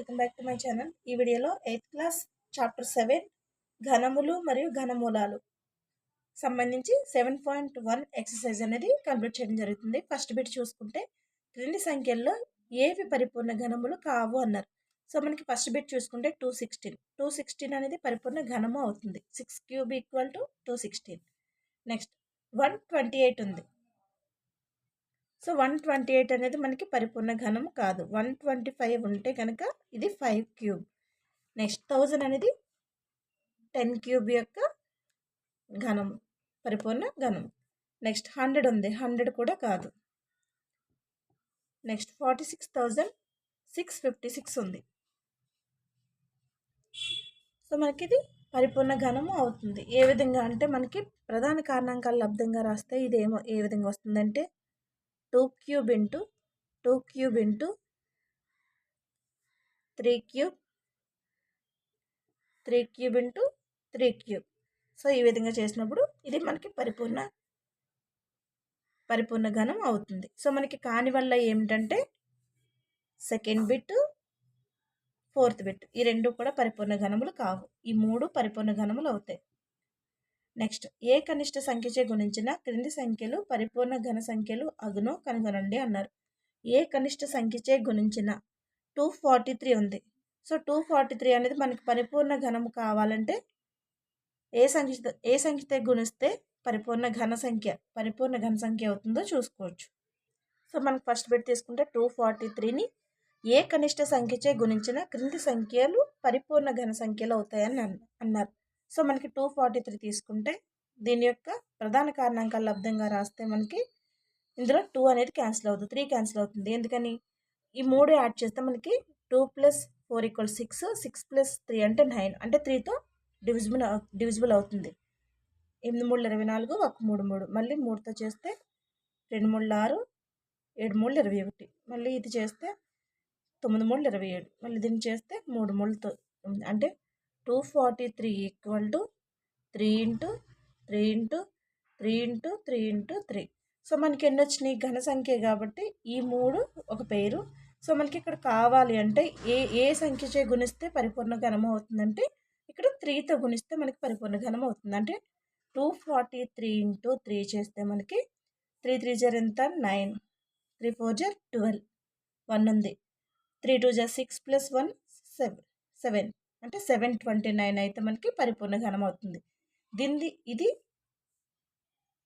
Welcome back to my channel. ఈ వీడియోలో 8th class chapter 7 ఘనములు మరియు ఘనమూలాలు సంబంధించి 7.1 ఎక్సర్సైజ్ అనేది కంప్లీట్ చేయడం జరుగుతుంది. ఫస్ట్ బిట్ చూసుకుంటే క్రింది సంఖ్యల్లో ఏవి పరిపూర్ణ ఘనములు కావు అన్నారు. సో మనకి ఫస్ట్ బిట్ చూసుకుంటే 216 అనేది పరిపూర్ణ ఘనము అవుతుంది. 6 క్యూబ్ ఈక్వల్ టు 216. నెక్స్ట్ 128 ఉంది. సో 128 అనేది మనకి పరిపూర్ణ ఘనం కాదు. 125 ఉంటే కనుక ఇది 5 క్యూబ్. నెక్స్ట్ 1000 అనేది 10 క్యూబ్ యొక్క ఘనము, పరిపూర్ణ ఘనం. నెక్స్ట్ 100 ఉంది, 100 కూడా కాదు. నెక్స్ట్ 46,656 ఉంది. సో మనకి ఇది పరిపూర్ణ ఘనము అవుతుంది. ఏ విధంగా అంటే మనకి ప్రధాన కారణాంకాలు లబ్ధంగా రాస్తే ఇది ఏ విధంగా వస్తుందంటే 2 cube into 2 cube into 3 cube, 3 cube into 3 cube. So ఈ విధంగా చేసినప్పుడు ఇది మనకి పరిపూర్ణ ఘనం అవుతుంది. సో మనకి కాని వల్ల ఏమిటంటే సెకండ్ బిట్, ఫోర్త్ బిట్, ఈ రెండు కూడా పరిపూర్ణ ఘనములు కావు. ఈ మూడు పరిపూర్ణ ఘనములు అవుతాయి. నెక్స్ట్ ఏ కనిష్ట సంఖ్యచే గుణించిన క్రింది సంఖ్యలు పరిపూర్ణ ఘన సంఖ్యలు అగునో కనుగొనండి అన్నారు. ఏ కనిష్ట సంఖ్యచే గుణించిన 243 ఉంది. సో 243 అనేది మనకి పరిపూర్ణ ఘనము కావాలంటే ఏ సంఖ్యతో గుణిస్తే పరిపూర్ణ ఘన సంఖ్య అవుతుందో చూసుకోవచ్చు. సో మనకు ఫస్ట్ బిట్ తీసుకుంటే 243ని ఏ కనిష్ట సంఖ్యచే గుణించిన క్రింది సంఖ్యలు పరిపూర్ణ ఘన సంఖ్యలు అవుతాయని అన్నారు. సో మనకి 243 తీసుకుంటే దీని యొక్క ప్రధాన కారణాంకాలు లబ్ధంగా రాస్తే మనకి ఇందులో 2 అనేది క్యాన్సిల్ అవుతుంది, 3 క్యాన్సిల్ అవుతుంది. ఎందుకని ఈ 3 యాడ్ చేస్తే మనకి 2 + 4 = 6, 6 + 3 అంటే 9, అంటే 3తో డివిజిబుల్ అవుతుంది. 8 3 24, 1 3 3, మళ్ళీ 3తో చేస్తే 2 3 6, 7 3 21, మళ్ళీ ఇది చేస్తే 9 3 27, మళ్ళీ దీన్ని చేస్తే 3 3తో అంటే 243 = 3 × 3 × 3 × 3 × 3. సో మనకి ఎన్ని వచ్చినాయి? ఘన సంఖ్య కాబట్టి ఈ 3 ఒక పేరు. సో మనకి ఇక్కడ కావాలి అంటే ఏ సంఖ్యచే గుణిస్తే పరిపూర్ణ ఘనం అవుతుందంటే ఇక్కడ 3తో గుణిస్తే మనకి పరిపూర్ణ ఘనం అవుతుంది. అంటే 243 × 3 చేస్తే మనకి 3 3 ఎంత? 9, 3 4 12, 1 ఉంది, 3 2 6 + 1 7, అంటే 729 అయితే మనకి పరిపూర్ణ ఘనం అవుతుంది. ఇది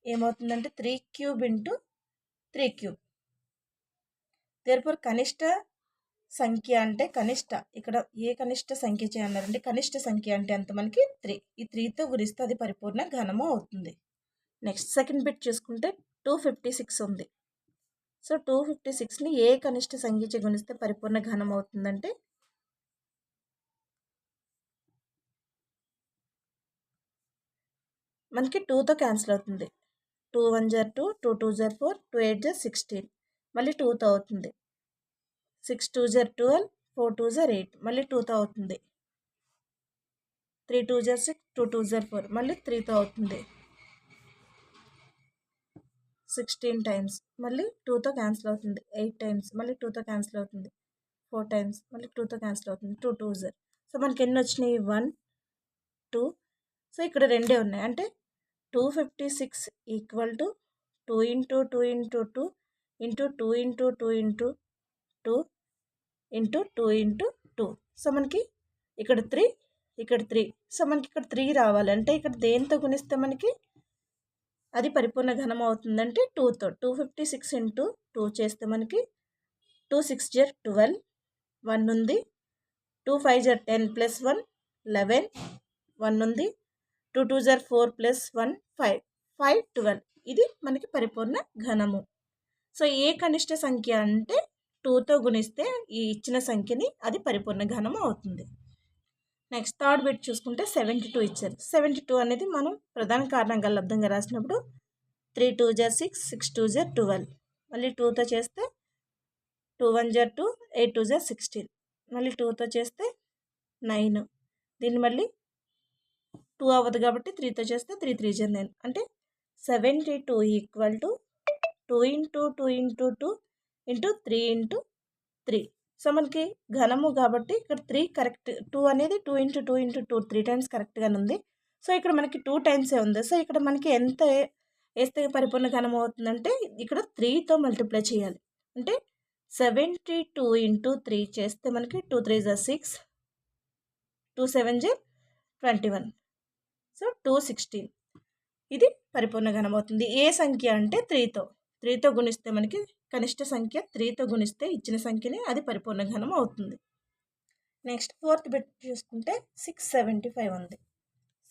ఏమవుతుందంటే 3 క్యూబ్ ఇంటూ 3 క్యూబ్. దేర్ఫోర్ కనిష్ట సంఖ్య అంటే ఇక్కడ ఏ కనిష్ట సంఖ్య చేయాలంటే కనిష్ట సంఖ్య అంటే ఎంత? మనకి 3. ఈ 3తో గురిస్తే అది పరిపూర్ణ ఘనము అవుతుంది. నెక్స్ట్ సెకండ్ బిట్ చూసుకుంటే 256 ఉంది. సో 256ని ఏ కనిష్ట సంఖ్యచే గుణిస్తే పరిపూర్ణ ఘనం అవుతుందంటే మనకి 2తో క్యాన్సిల్ అవుతుంది. 2 1 2, 2 2 4, 2 8 16, మళ్ళీ 2తో అవుతుంది. 6 2 12, 4 2 8, మళ్ళీ 2తో అవుతుంది. 3 2 6, 2 2 4, మళ్ళీ 3తో అవుతుంది. 16 టైమ్స్, మళ్ళీ 2తో క్యాన్సిల్ అవుతుంది. 8 టైమ్స్, మళ్ళీ 2తో క్యాన్సిల్ అవుతుంది. 4 టైమ్స్, మళ్ళీ 2తో క్యాన్సిల్ అవుతుంది. 2 2 0. సో మనకి ఎన్ని వచ్చినాయి? 1 2. సో ఇక్కడ రెండే ఉన్నాయి. అంటే 256 = 2 × 2 × 2 × 2 × 2 × 2 × 2 × 2. సో మనకి ఇక్కడ 3, ఇక్కడ 3. సో మనకి ఇక్కడ 3 రావాలి అంటే ఇక్కడ దేంతో గుణిస్తే మనకి అది పరిపూర్ణ ఘనం అవుతుందంటే 2తో. 256 × 2 చేస్తే మనకి 2 6 12, 1 ఉంది, 2 5 10 + 1 11, 1 ఉంది, 2 2 4 + 1 5, 5 12. ఇది మనకి పరిపూర్ణ ఘనము. సో ఏ కనిష్ట సంఖ్య అంటే 2తో గుణిస్తే ఈ ఇచ్చిన సంఖ్యని అది పరిపూర్ణ ఘనము అవుతుంది. నెక్స్ట్ థర్డ్ బిట్ చూసుకుంటే 72 ఇచ్చారు. 72 అనేది మనం ప్రధాన కారణంగా లబ్ధంగా రాసినప్పుడు 3 2 6, 6 2 12, మళ్ళీ 2తో చేస్తే 2 1 2, 8 2 16, మళ్ళీ 2తో చేస్తే 9. దీన్ని మళ్ళీ 2 అవ్వదు కాబట్టి 3తో చేస్తే 3 3 9, అంటే 72 = 2 × 2 × 2 × 3 × 3. సో మనకి ఘనము కాబట్టి ఇక్కడ 3 కరెక్ట్, 2 అనేది 2 × 2 × 2 3 టైమ్స్ కరెక్ట్గానే ఉంది. సో ఇక్కడ మనకి 2 టైమ్సే ఉంది. సో ఇక్కడ మనకి ఎంత వేస్తే పరిపూర్ణ ఘనం అవుతుందంటే ఇక్కడ 3తో మల్టిప్లై చేయాలి. అంటే 72 × 3 చేస్తే మనకి 2 3 = 6, 2 7 = 21. సో 216 ఇది పరిపూర్ణ ఘనం అవుతుంది. ఏ సంఖ్య అంటే 3తో గుణిస్తే మనకి కనిష్ట సంఖ్య 3తో గుణిస్తే ఇచ్చిన సంఖ్యని అది పరిపూర్ణ ఘనం అవుతుంది. నెక్స్ట్ 4th బిట్ చూసుకుంటే 675 ఉంది.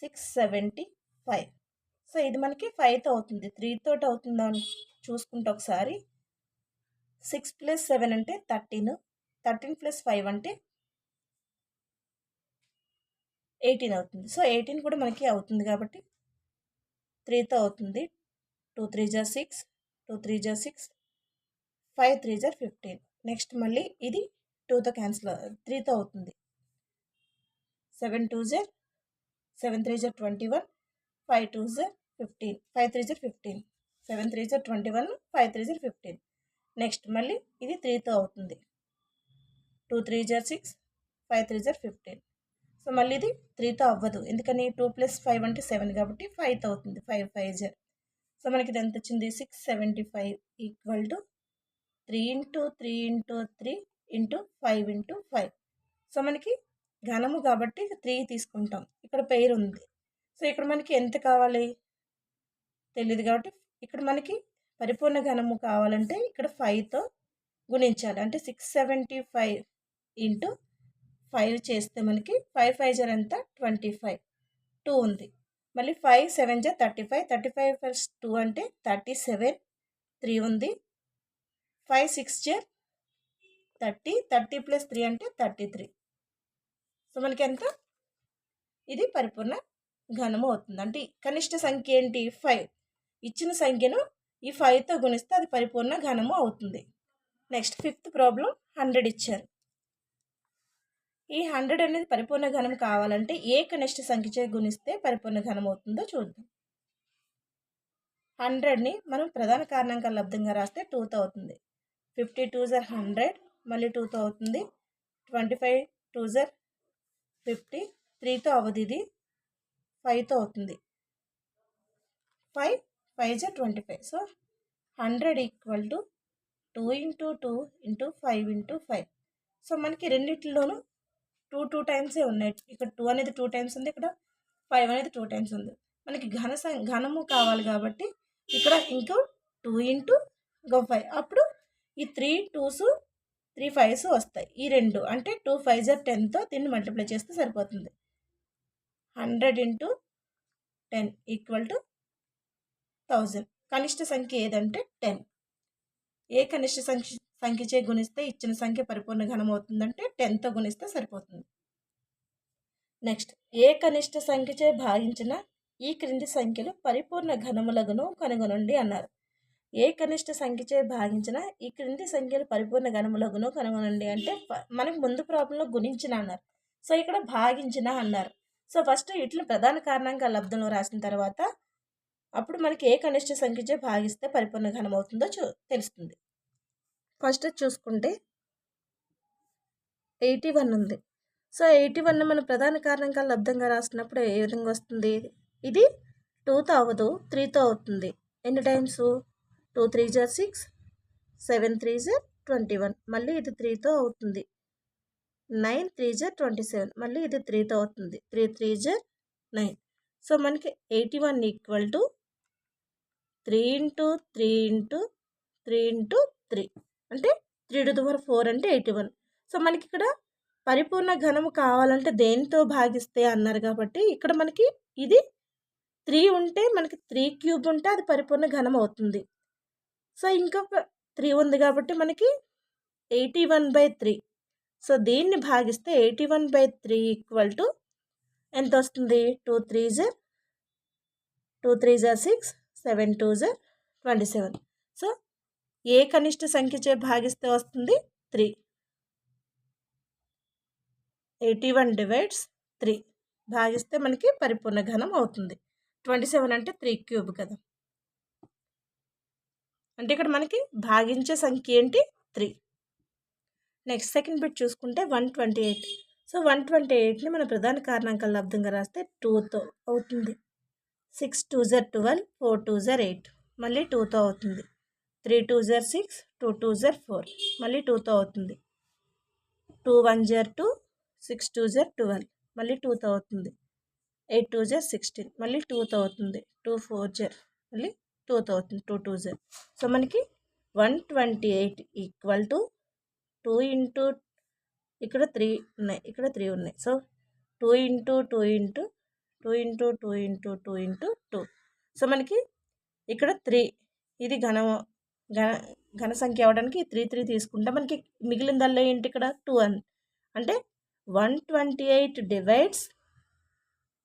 675. సో ఇది మనకి 5తో అవుతుంది. 3తో అవుతుందా అని చూసుకుంటే ఒకసారి 6 + 7 అంటే 13, 13 + 5 అంటే 18 అవుతుంది. సో 18 కూడా మనకి అవుతుంది కాబట్టి 3తో అవుతుంది. 2 3 = 6, 2 3 = 6, 5 3 = 15. నెక్స్ట్ మళ్ళీ ఇది 2తో క్యాన్సిల్, 3తో అవుతుంది. 7 2 = 7 3 = 21, 5 2 = 15, 5 3 = 15, 7 3 = 21, 5 3 = 15. నెక్స్ట్ మళ్ళీ ఇది 3తో అవుతుంది. 2 3 = 6, 5 3 = 15. సో మళ్ళీ ఇది 3తో అవ్వదు, ఎందుకని 2 + 5 అంటే 7 కాబట్టి 5తో అవుతుంది. 5 5 = 0. సో మనకి ఇది ఎంత వచ్చింది? 675 = 3 × 3 × 3 × 5 × 5. సో మనకి ఘనము కాబట్టి 3 తీసుకుంటాం. ఇక్కడ పెయిర్ ఉంది. సో ఇక్కడ మనకి ఎంత కావాలి తెలియదు కాబట్టి ఇక్కడ మనకి పరిపూర్ణ ఘనము కావాలంటే ఇక్కడ 5తో గుణించాలి. అంటే 675 × 5 చేస్తే మనకి 5 5 = ఎంత? 25. 2 ఉంది. మళ్ళీ 5 7 = 35, 35 + 2 అంటే 37, 3 ఉంది. 5 6 = 30, 30 + 3 అంటే 33. సో మనకి ఎంత? ఇది పరిపూర్ణ ఘనము అవుతుంది. అంటే కనిష్ట సంఖ్య ఏంటి? 5. ఇచ్చిన సంఖ్యను ఈ 5తో గుణిస్తే అది పరిపూర్ణ ఘనము అవుతుంది. నెక్స్ట్ 5th ప్రాబ్లం 100 ఇచ్చారు. ఈ 100 అనేది పరిపూర్ణ ఘనం కావాలంటే ఏ కనిష్ట సంఖ్యచే గుణిస్తే పరిపూర్ణ ఘనం అవుతుందో చూద్దాం. 100ని మనం ప్రధాన కారణాంక లబ్ధంగా రాస్తే 2తో అవుతుంది. 50 2 = 100, మళ్ళీ 2తో అవుతుంది. 25 2 = 50, 3తో అవ్వదు, ఇది 5తో అవుతుంది. 5 5 = 25. సో 100 = 2 × 2 × 5 × 5. సో మనకి రెండిట్లోనూ 2 టైమ్సే ఉన్నాయి. ఇక్కడ 2 అనేది 2 టైమ్స్ ఉంది, ఇక్కడ 5 అనేది 2 టైమ్స్ ఉంది. మనకి ఘనము కావాలి కాబట్టి ఇక్కడ ఇంకో 2 × 5, అప్పుడు ఈ 3 2s 3 5s వస్తాయి. ఈ రెండు అంటే 2 5 = 10తో దీన్ని మల్టిప్లై చేస్తే సరిపోతుంది. 100 × 10 = 1000. కనిష్ట సంఖ్య ఏదంటే 10. ఏ కనిష్ట సంఖ్యచే గుణిస్తే ఇచ్చిన సంఖ్య పరిపూర్ణ ఘనం అవుతుందంటే 10తో గుణిస్తే సరిపోతుంది. నెక్స్ట్ ఏ కనిష్ట సంఖ్యచే భాగించిన ఈ క్రింది సంఖ్యలు పరిపూర్ణ ఘనములగును కనుగొనండి అన్నారు. ఏ కనిష్ట సంఖ్యచే భాగించిన ఈ క్రింది సంఖ్యలు పరిపూర్ణ ఘనములగును కనుగొనండి అంటే మనకు ముందు ప్రాబ్లంలో గుణించిన అన్నారు. సో ఇక్కడ భాగించిన అన్నారు. సో ఫస్ట్ ఇట్లా ప్రధాన కారణాంక లబ్ధంలో రాసిన తర్వాత అప్పుడు మనకి ఏ కనిష్ట సంఖ్యచే భాగిస్తే పరిపూర్ణ ఘనం అవుతుందో తెలుస్తుంది. ఫస్ట్ చూసుకుంటే 81 ఉంది. సో 81 మన ప్రధాన కారణాంకాల లబ్ధంగా రాసినప్పుడు ఏ విధంగా వస్తుంది? ఇది 2తో అవ్వదు, 3తో అవుతుంది. ఎన్ని టైమ్స్? 2 3 = 6, 7 3 = 21, మళ్ళీ ఇది 3తో అవుతుంది. 9 3 = 27, మళ్ళీ ఇది 3తో అవుతుంది. 3 3 = 9. సో మనకి 81 = 3 × 3 × 3 × 3 అంటే 3⁴ అంటే 81. సో మనకి ఇక్కడ పరిపూర్ణ ఘనము కావాలంటే దేనితో భాగిస్తే అన్నారు కాబట్టి ఇక్కడ మనకి ఇది 3 ఉంటే మనకి 3³ ఉంటే అది పరిపూర్ణ ఘనం అవుతుంది. సో ఇంకొక 3 ఉంది కాబట్టి మనకి 81/3. సో దీన్ని భాగిస్తే 81/3 = ఎంత వస్తుంది? 2 3 = 6, 7 2 = 27. సో ఏ కనిష్ట సంఖ్యచే భాగిస్తే వస్తుంది? 3. 81/3 భాగిస్తే మనకి పరిపూర్ణ ఘనం అవుతుంది. 27 అంటే 3³ కదా. అంటే ఇక్కడ మనకి భాగించే సంఖ్య ఏంటి? 3. నెక్స్ట్ సెకండ్ బిట్ చూసుకుంటే 128. సో 128ని మన ప్రధాన కారణాంకాల లబ్ధంగా రాస్తే 2తో అవుతుంది. 6 2 జర్ 12, 4 2 జర్ 8, మళ్ళీ 2తో అవుతుంది. 3 2 జర్ 6, 2 2 జర్ 4, మళ్ళీ 2తో అవుతుంది. 2 1 జర్ 2, 6 2 జర్ 12, మళ్ళీ 2తో అవుతుంది. 8 2 జర్ 16, మళ్ళీ 2తో అవుతుంది. 2 4 జర్, మళ్ళీ 2తో అవుతుంది. 2 2 జర్. సో మనకి 128 ఈక్వల్ టు 2 ఇంటూ ఇక్కడ 3 ఉన్నాయి, ఇక్కడ 3 ఉన్నాయి. So 2 into 2 into 2 into 2 into 2 into 2. So మనకి ఇక్కడ 3, ఇది ఘన సంఖ్య అవడానికి 3 3 తీసుకుంటే మనకి మిగిలిందల్లా ఏంటి ఇక్కడ 2 అంటే 128 డివైడ్స్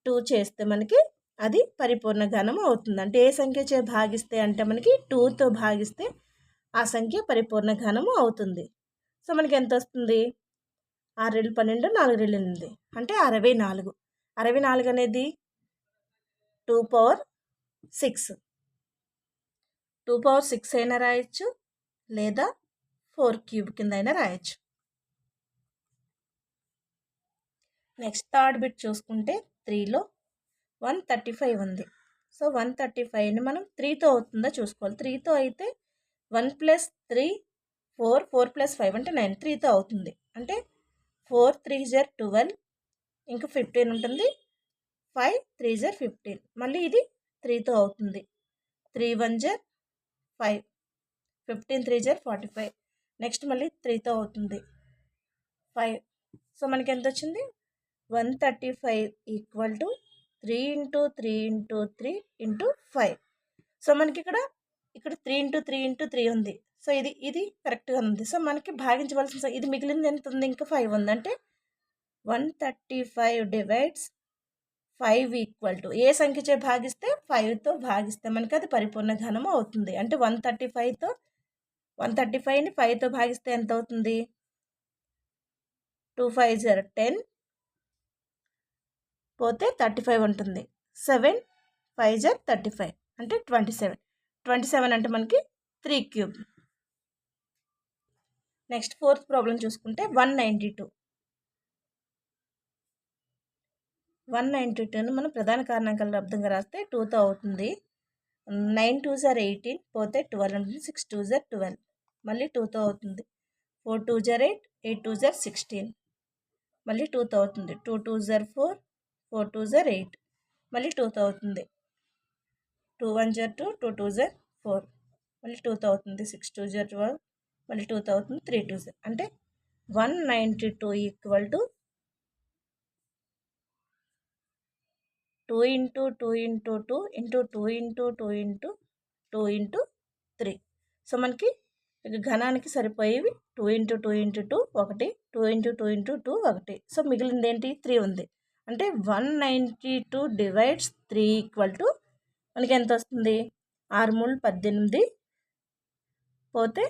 2 చేస్తే మనకి అది పరిపూర్ణ ఘనం అవుతుంది. అంటే ఏ సంఖ్య చే భాగిస్తే అంటే మనకి 2తో భాగిస్తే ఆ సంఖ్య పరిపూర్ణ ఘనము అవుతుంది. సో మనకి ఎంత వస్తుంది? 6 2 12, 4 2 8, అంటే 64. 64 అనేది 2 పవర్ 6. 2 పవర్ 6 అయినా రాయొచ్చు, లేదా 4 క్యూబ్ కింద అయినా రాయొచ్చు. నెక్స్ట్ థర్డ్ బిట్ చూసుకుంటే 3లో 135 ఉంది. సో 135ని మనం 3తో అవుతుందా చూసుకోవాలి. 3తో అయితే 1 + 3 4, 4 + 5 అంటే 9, 3తో అవుతుంది. అంటే 4 3 జర్ 12, ఇంకా 15 ఉంటుంది. 5 3 జర్ 15, మళ్ళీ ఇది 3తో అవుతుంది. 3 1 జర్ 5, 15 3 జర్ 45, నెక్స్ట్ మళ్ళీ 3తో అవుతుంది. 5. సో మనకి ఎంత వచ్చింది? 135 equal to 3 into 3 into 3 into 5. So మనకి ఇక్కడ 3 ఇంటూ 3 ఇంటూ 3 ఉంది. సో ఇది కరెక్ట్గా ఉంది. సో మనకి భాగించవలసిన ఇది మిగిలింది ఎంత ఉంది? ఇంకా 5 ఉంది. అంటే 135 డివైడ్స్ 5 ఈక్వల్ టు ఏ సంఖ్యచే భాగిస్తే 5తో భాగిస్తే మనకి అది పరిపూర్ణ ఘనము అవుతుంది. అంటే 135ని 5తో భాగిస్తే ఎంత అవుతుంది? 2 5 జర్ 10, పోతే 35 ఉంటుంది. 7 5 జర్ 35, అంటే 27. 27 అంటే మనకి 3 క్యూబ్. నెక్స్ట్ ఫోర్త్ ప్రాబ్లం చూసుకుంటే 192. 192ను మనం ప్రధాన కారణాంకాల లబ్ధంగా రాస్తే 2తో అవుతుంది. 9 2 జర్ 18, పోతే 12 ఉంటుంది. 6 2 జర్ 12, మళ్ళీ 2తో అవుతుంది. 4 2 జర్ 8, 8 2 జర్ 16, మళ్ళీ 2తో అవుతుంది. 2 2 జర్ 4, 4 2 జర్ 8, మళ్ళీ 2తో అవుతుంది. 2 1 జర్ 2, 2 2 జర్ 4, మళ్ళీ 2తో అవుతుంది. 6 2 జర్ 12, మళ్ళీ 2తో అవుతుంది. 3 2 జర్, అంటే 192 equal to 2 into 2 into 2 into 2 into 2 into 2 into 3. So మనకి ఘనానికి సరిపోయేవి 2 into 2 into 2 1, 2 into 2 into 2 1. So మిగిలింది ఏంటి? 3 ఉంది. అంటే 192 డివైడ్స్ 3 ఈక్వల్ టు మనకి ఎంత వస్తుంది? 6 3 18, పోతే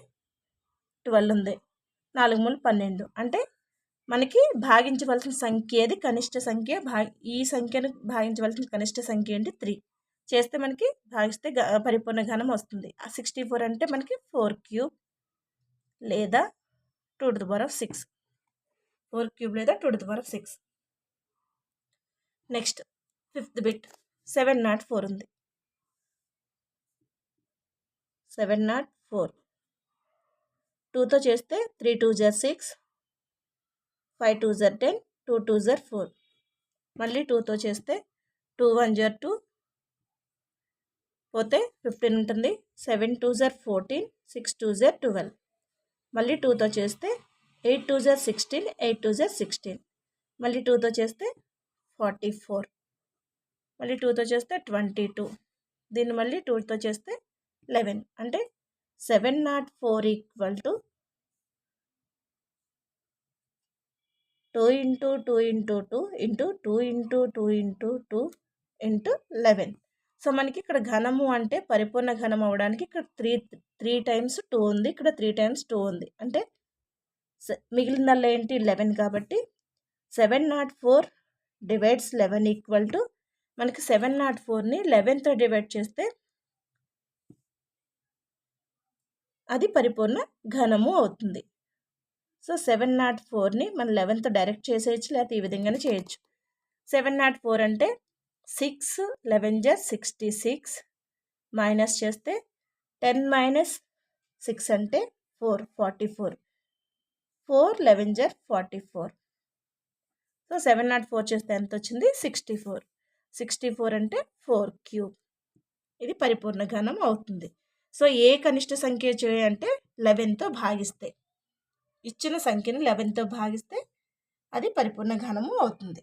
12 ఉంది. 4 3 12, అంటే మనకి భాగించవలసిన సంఖ్య ఏది? కనిష్ట సంఖ్య. ఈ సంఖ్యను భాగించవలసిన కనిష్ట సంఖ్య ఏంటి? 3 చేస్తే మనకి భాగిస్తే పరిపూర్ణ ఘనం వస్తుంది. 64 అంటే మనకి 4 క్యూబ్ లేదా 2 to the power of 6. 4 cube లేదా 2 to the power of 6. Next fifth bit 704 ఉంది. 704 2తో చేస్తే 3 2 జర్ 6, 5 2 జర్ 10, 2 2 జర్ 4, మళ్ళీ 2తో చేస్తే 2 1 జర్ 2, పోతే 15 ఉంటుంది. 7 2 జర్ 14, 6 2 జర్ 12, మళ్ళీ 2తో చేస్తే 8 2 జర్ 16, 8 2 జర్ 16, మళ్ళీ 2తో చేస్తే 44, మళ్ళీ 2తో చేస్తే 22, దీన్ని మళ్ళీ 2తో చేస్తే 11. అంటే 704 equal to 2 into 2 into 2 into 2 into 2 into 2 into 11. So మనకి ఇక్కడ ఘనము అంటే పరిపూర్ణ ఘనం అవడానికి ఇక్కడ 3 times 2 ఉంది, ఇక్కడ 3 times 2 ఉంది. అంటే మిగిలిందల్లా ఏంటి? 11. కాబట్టి 704 డివైడ్స్ 11 ఈక్వల్ టు మనకి 704ని 11తో డివైడ్ చేస్తే అది పరిపూర్ణ ఘనము అవుతుంది. సో 704ని మనం 11తో డైరెక్ట్ చేసేయచ్చు, లేకపోతే ఈ విధంగానే చేయొచ్చు. 704 అంటే 6 11 జర్ 66 మైనస్ చేస్తే 10 మైనస్ 6 అంటే 4 44 4 11 జర్ 44. సో 704 చేస్తే ఎంత వచ్చింది 64. 64 అంటే 4 క్యూబ్. ఇది పరిపూర్ణ ఘనం అవుతుంది. సో ఏ కనిష్ట సంఖ్య చేయంటే 11తో భాగిస్తే, ఇచ్చిన సంఖ్యను 11తో భాగిస్తే అది పరిపూర్ణ ఘనము అవుతుంది.